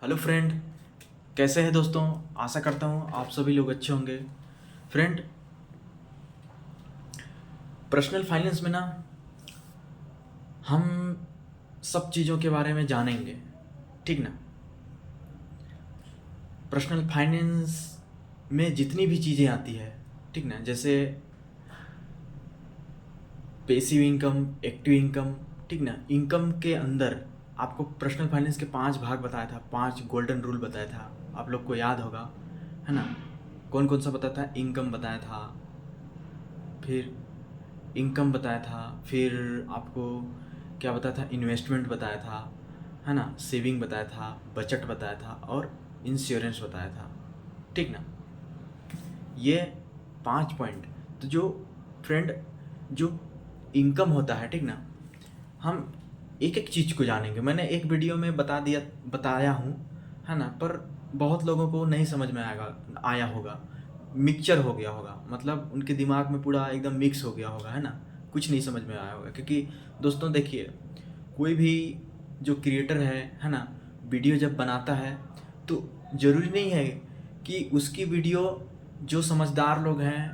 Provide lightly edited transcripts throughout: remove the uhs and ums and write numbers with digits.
Hello friend, कैसे हैं दोस्तों। आशा करता हूँ आप सभी लोग अच्छे होंगे। फ्रेंड, पर्सनल फाइनेंस में ना हम सब चीज़ों के बारे में जानेंगे, ठीक ना। पर्सनल फाइनेंस में जितनी भी चीज़ें आती है, ठीक ना, जैसे पैसिव इनकम, एक्टिव इनकम, ठीक ना। इनकम के अंदर आपको पर्सनल फाइनेंस के 5 भाग बताया था, 5 गोल्डन रूल बताया था, आप लोग को याद होगा, है ना। कौन कौन सा बताया था? इनकम बताया था, फिर इनकम बताया था, फिर आपको क्या बताया था? इन्वेस्टमेंट बताया था, है ना। सेविंग बताया था, बचत बताया था और इंश्योरेंस बताया था, ठीक ना। ये 5 पॉइंट। तो जो फ्रेंड, जो इनकम होता है, ठीक ना, हम एक एक चीज़ को जानेंगे। मैंने एक वीडियो में बताया हूँ, है ना, पर बहुत लोगों को नहीं समझ में आया होगा, मिक्सचर हो गया होगा, मतलब उनके दिमाग में पूरा एकदम मिक्स हो गया होगा, है ना। कुछ नहीं समझ में आया होगा, क्योंकि दोस्तों देखिए, कोई भी जो क्रिएटर है ना, वीडियो जब बनाता है तो ज़रूरी नहीं है कि उसकी वीडियो जो समझदार लोग हैं,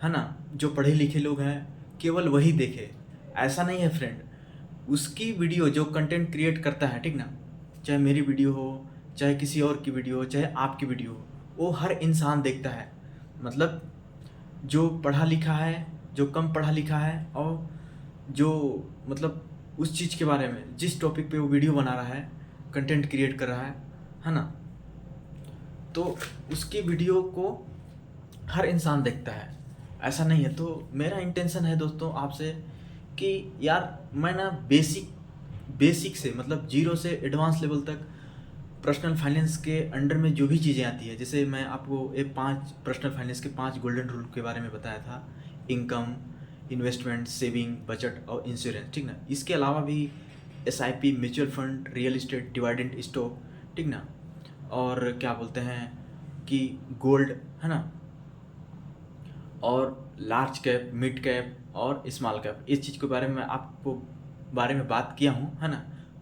है ना, जो पढ़े लिखे लोग हैं, केवल वही देखे। ऐसा नहीं है फ्रेंड। उसकी वीडियो जो कंटेंट क्रिएट करता है, ठीक ना, चाहे मेरी वीडियो हो, चाहे किसी और की वीडियो हो, चाहे आपकी वीडियो हो, वो हर इंसान देखता है। मतलब जो पढ़ा लिखा है, जो कम पढ़ा लिखा है, और जो मतलब उस चीज़ के बारे में, जिस टॉपिक पे वो वीडियो बना रहा है, कंटेंट क्रिएट कर रहा है ना, तो उसकी वीडियो को हर इंसान देखता है। ऐसा नहीं है। तो मेरा इंटेंशन है दोस्तों आपसे कि यार मैं ना बेसिक से, मतलब जीरो से एडवांस लेवल तक पर्सनल फाइनेंस के अंडर में जो भी चीज़ें आती है, जैसे मैं आपको ये 5 पर्सनल फाइनेंस के 5 गोल्डन रूल के बारे में बताया था। इनकम, इन्वेस्टमेंट, सेविंग, बचत और इंश्योरेंस, ठीक ना। इसके अलावा भी SIP, mutual fund, real estate, dividend stock, ठीक ना, और क्या बोलते हैं कि गोल्ड, है ना, और लार्ज कैप, मिड कैप और स्मॉल कैप, इस चीज़ के बारे में आपको बारे में बात किया हूँ, है ना।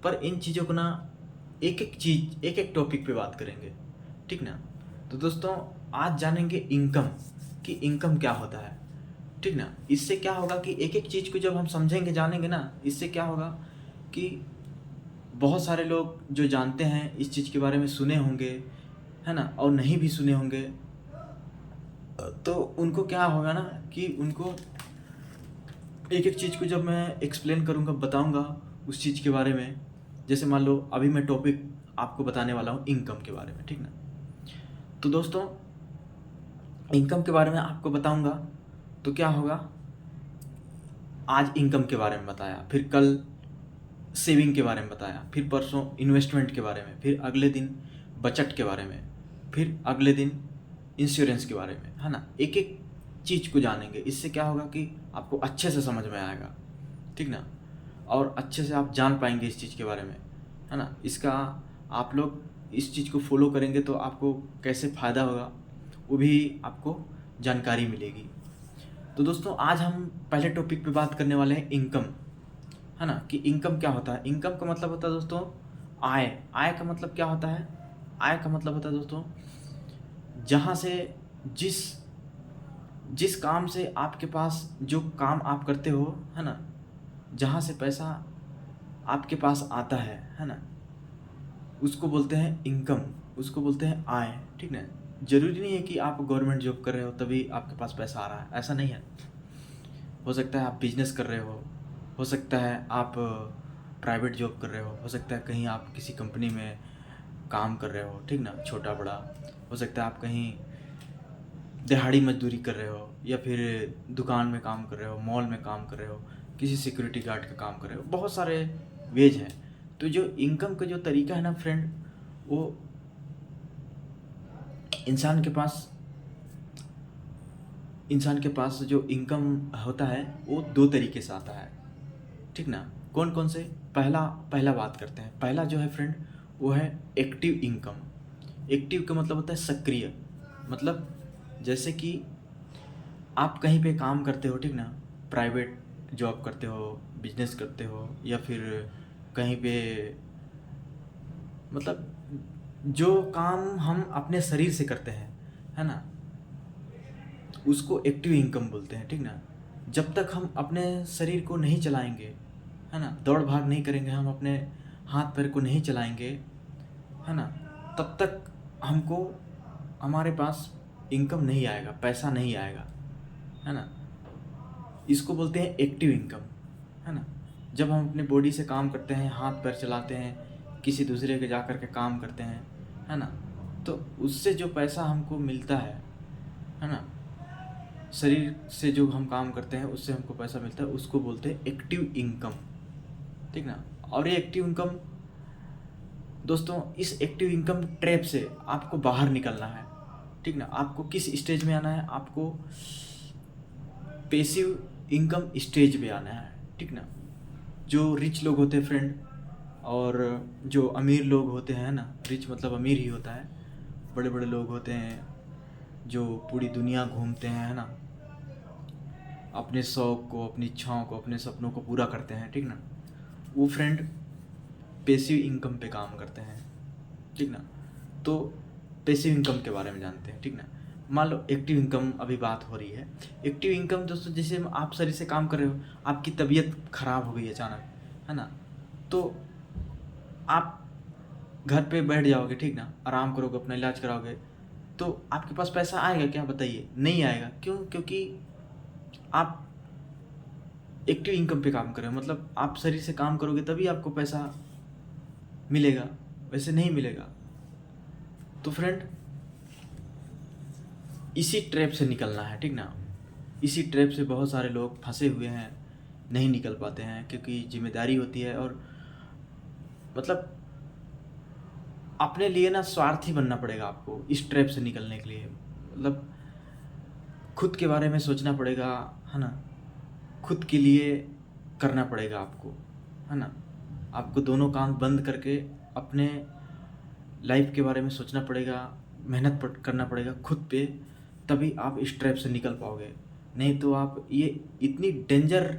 पर इन चीज़ों को ना एक एक चीज़, एक एक टॉपिक पे बात करेंगे, ठीक ना। तो दोस्तों आज जानेंगे इनकम, कि इनकम क्या होता है, ठीक ना। इससे क्या होगा कि एक एक चीज़ को जब हम समझेंगे, जानेंगे ना, इससे क्या होगा कि बहुत सारे लोग जो जानते हैं इस चीज़ के बारे में सुने होंगे, है ना, और नहीं भी सुने होंगे, तो उनको क्या होगा ना कि उनको एक एक चीज़ को जब मैं एक्सप्लेन करूँगा, बताऊँगा उस चीज़ के बारे में। जैसे मान लो अभी मैं टॉपिक आपको बताने वाला हूँ इनकम के बारे में, ठीक ना। तो दोस्तों इनकम के बारे में आपको बताऊँगा तो क्या होगा, आज इनकम के बारे में बताया, फिर कल सेविंग के बारे में बताया, फिर परसों इन्वेस्टमेंट के बारे में, फिर अगले दिन बचत के बारे में, फिर अगले दिन इंश्योरेंस के बारे में, है ना। एक एक चीज़ को जानेंगे। इससे क्या होगा कि आपको अच्छे से समझ में आएगा, ठीक ना, और अच्छे से आप जान पाएंगे इस चीज़ के बारे में, है ना। इसका आप लोग इस चीज़ को फॉलो करेंगे तो आपको कैसे फ़ायदा होगा वो भी आपको जानकारी मिलेगी। तो दोस्तों आज हम पहले टॉपिक पे बात करने वाले हैं इनकम, है ना, कि इनकम क्या होता है। इनकम का मतलब होता है दोस्तों आय। आय का मतलब क्या होता है? आय का मतलब होता है दोस्तों, जहाँ से जिस जिस काम से आपके पास, जो काम आप करते हो, है ना, जहाँ से पैसा आपके पास आता है ना, उसको बोलते हैं इनकम, उसको बोलते हैं आय, ठीक ना। ज़रूरी नहीं है कि आप गवर्नमेंट जॉब कर रहे हो तभी आपके पास पैसा आ रहा है, ऐसा नहीं है। हो सकता है आप बिजनेस कर रहे हो सकता है आप प्राइवेट जॉब कर रहे हो सकता है कहीं आप किसी कंपनी में काम कर रहे हो, ठीक ना, छोटा बड़ा। हो सकता है आप कहीं दिहाड़ी मजदूरी कर रहे हो, या फिर दुकान में काम कर रहे हो, मॉल में काम कर रहे हो, किसी सिक्योरिटी गार्ड का काम कर रहे हो, बहुत सारे वेज हैं। तो जो इनकम का जो तरीका है ना फ्रेंड, वो इंसान के पास इंसान के पास जो इनकम होता है वो 2 तरीके से आता है, ठीक ना। कौन कौन से? पहला पहला बात करते हैं। पहला जो है फ्रेंड, वो है एक्टिव इनकम। एक्टिव का मतलब होता है सक्रिय। मतलब जैसे कि आप कहीं पे काम करते हो, ठीक ना, प्राइवेट जॉब करते हो, बिजनेस करते हो, या फिर कहीं पे, मतलब जो काम हम अपने शरीर से करते हैं, है ना, उसको एक्टिव इनकम बोलते हैं, ठीक ना। जब तक हम अपने शरीर को नहीं चलाएंगे, है ना, दौड़ भाग नहीं करेंगे, हम अपने हाथ पैर को नहीं चलाएंगे, है ना, तब तक हमको हमारे पास इनकम नहीं आएगा, पैसा नहीं आएगा, है ना। इसको बोलते हैं एक्टिव इनकम, है ना। जब हम अपने बॉडी से काम करते हैं, हाथ पैर चलाते हैं, किसी दूसरे के जा कर के काम करते हैं, है ना, तो उससे जो पैसा हमको मिलता है ना, शरीर से जो हम काम करते हैं उससे हमको पैसा मिलता है, उसको बोलते हैं एक्टिव इनकम, ठीक ना। और ये एक्टिव इनकम दोस्तों, इस एक्टिव इनकम ट्रैप से आपको बाहर निकलना है, ठीक ना। आपको किस स्टेज में आना है, आपको पैसिव इनकम स्टेज पे आना है, ठीक ना। जो रिच लोग होते हैं फ्रेंड, और जो अमीर लोग होते हैं ना, रिच मतलब अमीर ही होता है, बड़े बड़े लोग होते हैं जो पूरी दुनिया घूमते हैं, है ना, अपने शौक़ को, अपनी इच्छाओं को, अपने सपनों को पूरा करते हैं, ठीक ना। वो फ्रेंड पैसिव इनकम पे काम करते हैं, ठीक ना। तो पैसिव इनकम के बारे में जानते हैं, ठीक ना। मान लो एक्टिव इनकम अभी बात हो रही है। एक्टिव इनकम दोस्तों, जैसे आप शरीर से काम कर रहे हो, आपकी तबीयत खराब हो गई अचानक, है ना, तो आप घर पे बैठ जाओगे, ठीक ना, आराम करोगे, अपना इलाज कराओगे, तो आपके पास पैसा आएगा क्या, बताइए? नहीं आएगा। क्यों? क्योंकि आप एक्टिव इनकम पे काम कर रहे हो, मतलब आप शरीर से काम करोगे तभी आपको पैसा मिलेगा, वैसे नहीं मिलेगा। तो फ्रेंड, इसी ट्रैप से निकलना है, ठीक ना। इसी ट्रैप से बहुत सारे लोग फंसे हुए हैं, नहीं निकल पाते हैं, क्योंकि जिम्मेदारी होती है, और मतलब अपने लिए ना स्वार्थी बनना पड़ेगा आपको इस ट्रैप से निकलने के लिए। मतलब खुद के बारे में सोचना पड़ेगा, है ना, खुद के लिए करना पड़ेगा आपको, है ना। आपको दोनों काम बंद करके अपने लाइफ के बारे में सोचना पड़ेगा, मेहनत करना पड़ेगा खुद पे, तभी आप इस ट्रैप से निकल पाओगे। नहीं तो आप, ये इतनी डेंजर,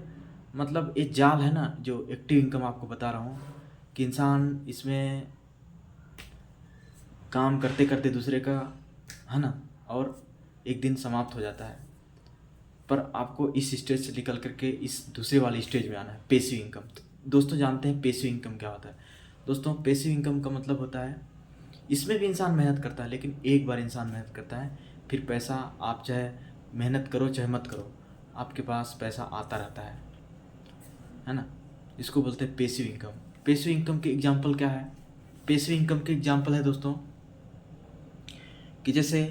मतलब ये जाल है ना जो एक्टिव इनकम आपको बता रहा हूँ, कि इंसान इसमें काम करते करते दूसरे का, है ना, और एक दिन समाप्त हो जाता है। पर आपको इस स्टेज से निकल करके इस दूसरे वाली स्टेज में आना है, पैसिव इनकम। तो दोस्तों, जानते हैं पैसिव इनकम क्या होता है? दोस्तों, पैसिव इनकम का मतलब होता है, इसमें भी इंसान मेहनत करता है, लेकिन एक बार इंसान मेहनत करता है, फिर पैसा, आप चाहे मेहनत करो चाहे मत करो, आपके पास पैसा आता रहता है ना। इसको बोलते हैं पैसिव इनकम। पैसिव इनकम के एग्जाम्पल क्या है? पैसिव इनकम के एग्जाम्पल है दोस्तों, कि जैसे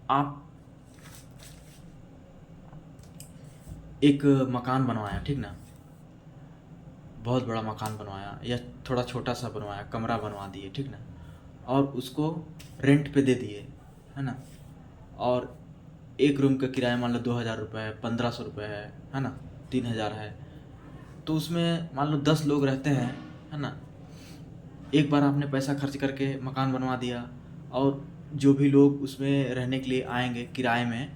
आप एक मकान बनवाया, ठीक ना, बहुत बड़ा मकान बनवाया या थोड़ा छोटा सा बनवाया, कमरा बनवा दिए, ठीक ना, और उसको रेंट पे दे दिए, है ना, और एक रूम का किराया मान लो 2000 रुपये है, 1500 रुपये है ना, 3000 है। तो उसमें मान लो 10 लोग रहते हैं, है ना। एक बार आपने पैसा खर्च करके मकान बनवा दिया, और जो भी लोग उसमें रहने के लिए आएंगे किराए में,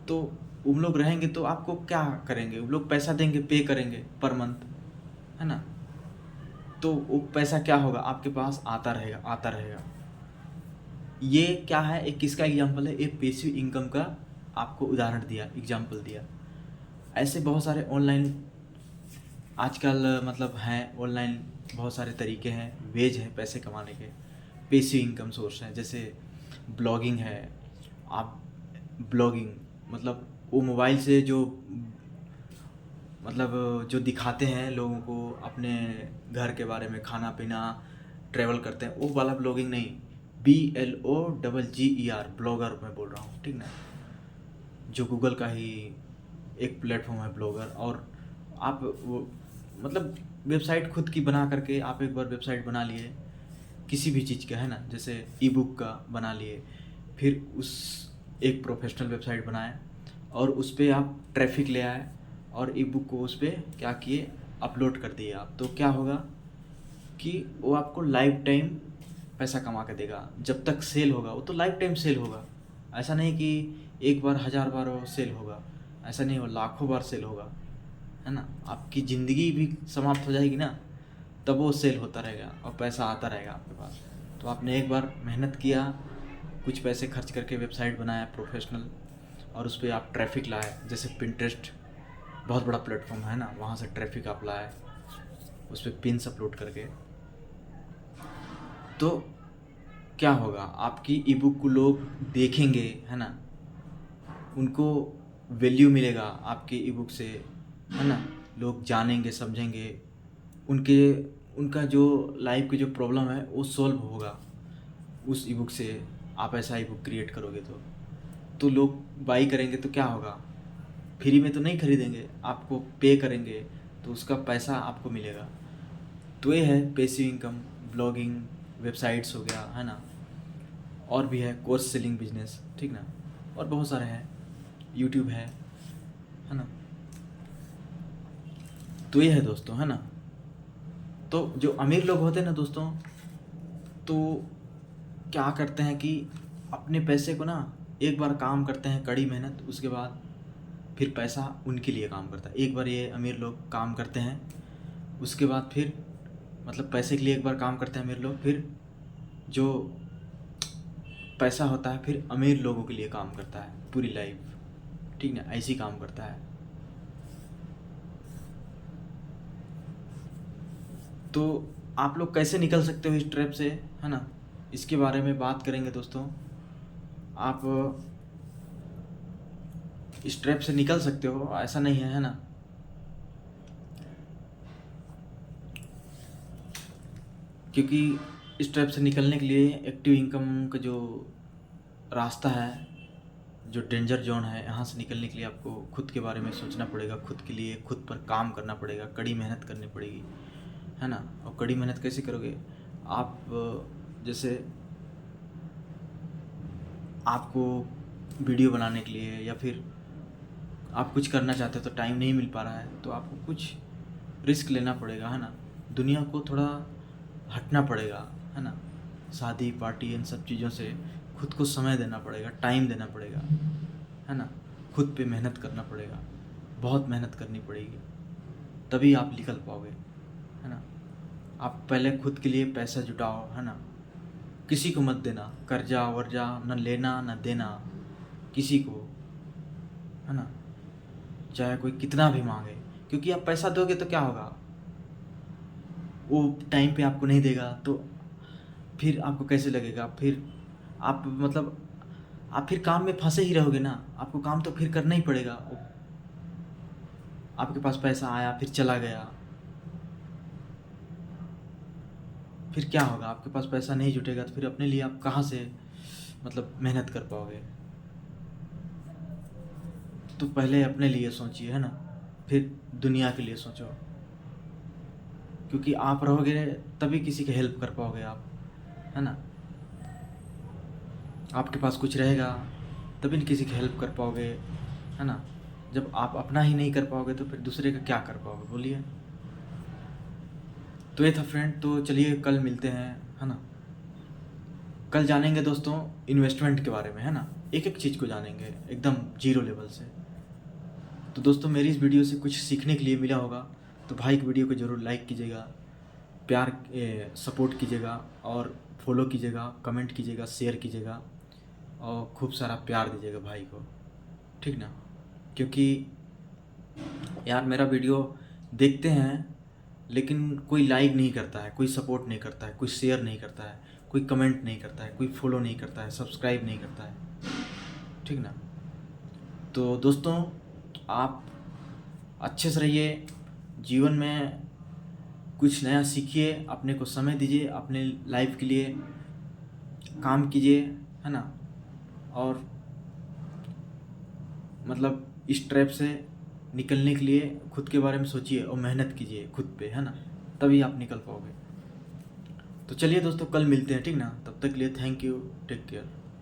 तो उन लोग रहेंगे तो आपको क्या करेंगे? उन लोग पैसा देंगे, पे करेंगे पर मंथ, है ना। तो वो पैसा क्या होगा? आपके पास आता रहेगा, आता रहेगा। ये क्या है? एक किसका एग्जाम्पल है? एक पैसिव इनकम का आपको उदाहरण दिया, एग्जाम्पल दिया। ऐसे बहुत सारे ऑनलाइन आजकल मतलब हैं, ऑनलाइन बहुत सारे तरीके हैं, वेज है पैसे कमाने के, पैसिव इनकम सोर्स हैं। जैसे ब्लॉगिंग है, आप ब्लॉगिंग मतलब वो मोबाइल से जो, मतलब जो दिखाते हैं लोगों को अपने घर के बारे में, खाना पीना, ट्रैवल करते हैं, वो वाला ब्लॉगिंग नहीं, BLOGGER, ब्लॉगर मैं बोल रहा हूँ, ठीक ना। जो गूगल का ही एक प्लेटफॉर्म है ब्लॉगर। और आप वो मतलब वेबसाइट खुद की बना करके, आप एक बार वेबसाइट बना लिए किसी भी चीज़ का, है ना, जैसे ई बुक का बना लिए, फिर उस एक प्रोफेशनल वेबसाइट बनाए, और उस पर आप ट्रैफिक ले आए, और ई बुक को उस पर क्या किए, अपलोड कर दिए आप। तो क्या होगा कि वो आपको लाइफ टाइम पैसा कमा के देगा। जब तक सेल होगा वो तो लाइफ टाइम सेल होगा। ऐसा नहीं कि एक बार 1000 बार वो सेल होगा, ऐसा नहीं, वो लाखों बार सेल होगा, है ना। आपकी ज़िंदगी भी समाप्त हो जाएगी ना, तब वो सेल होता रहेगा और पैसा आता रहेगा आपके पास। तो आपने एक बार मेहनत किया, कुछ पैसे खर्च करके वेबसाइट बनाया प्रोफेशनल, और उस पर आप ट्रैफिक लाए, जैसे पिंटरेस्ट बहुत बड़ा प्लेटफॉर्म है ना, वहाँ से ट्रैफिक आप लाए उस पर पिन्स अपलोड करके, तो क्या होगा, आपकी ई बुक को लोग देखेंगे, है ना, उनको वैल्यू मिलेगा आपके ई बुक से, है ना, लोग जानेंगे समझेंगे, उनके उनका जो लाइफ की जो प्रॉब्लम है वो सॉल्व होगा उस ई बुक से। आप ऐसा ई बुक क्रिएट करोगे तो लोग बाई करेंगे, तो क्या होगा, फ्री में तो नहीं खरीदेंगे, आपको पे करेंगे, तो उसका पैसा आपको मिलेगा। तो ये है पैसिव इनकम, ब्लॉगिंग, वेबसाइट्स हो गया, है ना, और भी है कोर्स सेलिंग बिजनेस, ठीक ना, और बहुत सारे हैं, यूट्यूब है ना। तो ये है दोस्तों, है ना। तो जो अमीर लोग होते हैं ना दोस्तों, तो क्या करते हैं कि अपने पैसे को ना एक बार काम करते हैं, कड़ी मेहनत, उसके बाद फिर पैसा उनके लिए काम करता है। एक बार ये अमीर लोग काम करते हैं, उसके बाद फिर मतलब पैसे के लिए एक बार काम करते हैं अमीर लोग, फिर जो पैसा होता है फिर अमीर लोगों के लिए काम करता है पूरी लाइफ, ठीक ना, ऐसे ही काम करता है। तो आप लोग कैसे निकल सकते हो इस ट्रैप से, है ना, इसके बारे में बात करेंगे दोस्तों। आप इस ट्रैप से निकल सकते हो, ऐसा नहीं है ना। क्योंकि इस ट्रैप से निकलने के लिए एक्टिव इनकम का जो रास्ता है, जो डेंजर जोन है, यहाँ से निकलने के लिए आपको खुद के बारे में सोचना पड़ेगा, खुद के लिए खुद पर काम करना पड़ेगा, कड़ी मेहनत करनी पड़ेगी, है ना। और कड़ी मेहनत कैसे करोगे आप, जैसे आपको वीडियो बनाने के लिए या फिर आप कुछ करना चाहते हो तो टाइम नहीं मिल पा रहा है, तो आपको कुछ रिस्क लेना पड़ेगा, है ना, दुनिया को थोड़ा हटना पड़ेगा, है ना, शादी पार्टी इन सब चीज़ों से खुद को समय देना पड़ेगा, टाइम देना पड़ेगा, है ना, खुद पे मेहनत करना पड़ेगा, बहुत मेहनत करनी पड़ेगी, तभी आप निकल पाओगे, है ना। आप पहले खुद के लिए पैसा जुटाओ, है ना, किसी को मत देना, कर्जा वर्जा न लेना न देना किसी को, है ना, चाहे कोई कितना भी मांगे, क्योंकि आप पैसा दोगे तो क्या होगा, वो टाइम पे आपको नहीं देगा, तो फिर आपको कैसे लगेगा, फिर आप मतलब आप फिर काम में फंसे ही रहोगे ना, आपको काम तो फिर करना ही पड़ेगा। आपके पास पैसा आया फिर चला गया, फिर क्या होगा, आपके पास पैसा नहीं जुटेगा तो फिर अपने लिए आप कहाँ से मतलब मेहनत कर पाओगे। तो पहले अपने लिए सोचिए, है ना, फिर दुनिया के लिए सोचो, क्योंकि आप रहोगे तभी किसी की हेल्प कर पाओगे आप, है ना। आपके पास कुछ रहेगा तभी न किसी की हेल्प कर पाओगे, है ना। जब आप अपना ही नहीं कर पाओगे तो फिर दूसरे का क्या कर पाओगे, बोलिए। तो ये था फ्रेंड, तो चलिए कल मिलते हैं, है ना। कल जानेंगे दोस्तों इन्वेस्टमेंट के बारे में, है ना, एक एक चीज़ को जानेंगे एकदम जीरो लेवल से। तो दोस्तों मेरी इस वीडियो से कुछ सीखने के लिए मिला होगा तो भाई की वीडियो को ज़रूर लाइक कीजिएगा, प्यार सपोर्ट कीजिएगा, और फॉलो कीजिएगा, कमेंट कीजिएगा, शेयर कीजिएगा, और खूब सारा प्यार दीजिएगा भाई को, ठीक ना। क्योंकि यार मेरा वीडियो देखते हैं लेकिन कोई लाइक नहीं करता है, कोई सपोर्ट नहीं करता है, कोई शेयर नहीं करता है, कोई कमेंट नहीं करता है, कोई फॉलो नहीं करता है, सब्सक्राइब नहीं करता है, ठीक ना। तो दोस्तों आप अच्छे से रहिए, जीवन में कुछ नया सीखिए, अपने को समय दीजिए, अपने लाइफ के लिए काम कीजिए, है ना। और मतलब इस ट्रैप से निकलने के लिए खुद के बारे में सोचिए और मेहनत कीजिए खुद पे, है ना, तभी आप निकल पाओगे। तो चलिए दोस्तों कल मिलते हैं, ठीक ना, तब तक के लिए थैंक यू, टेक केयर।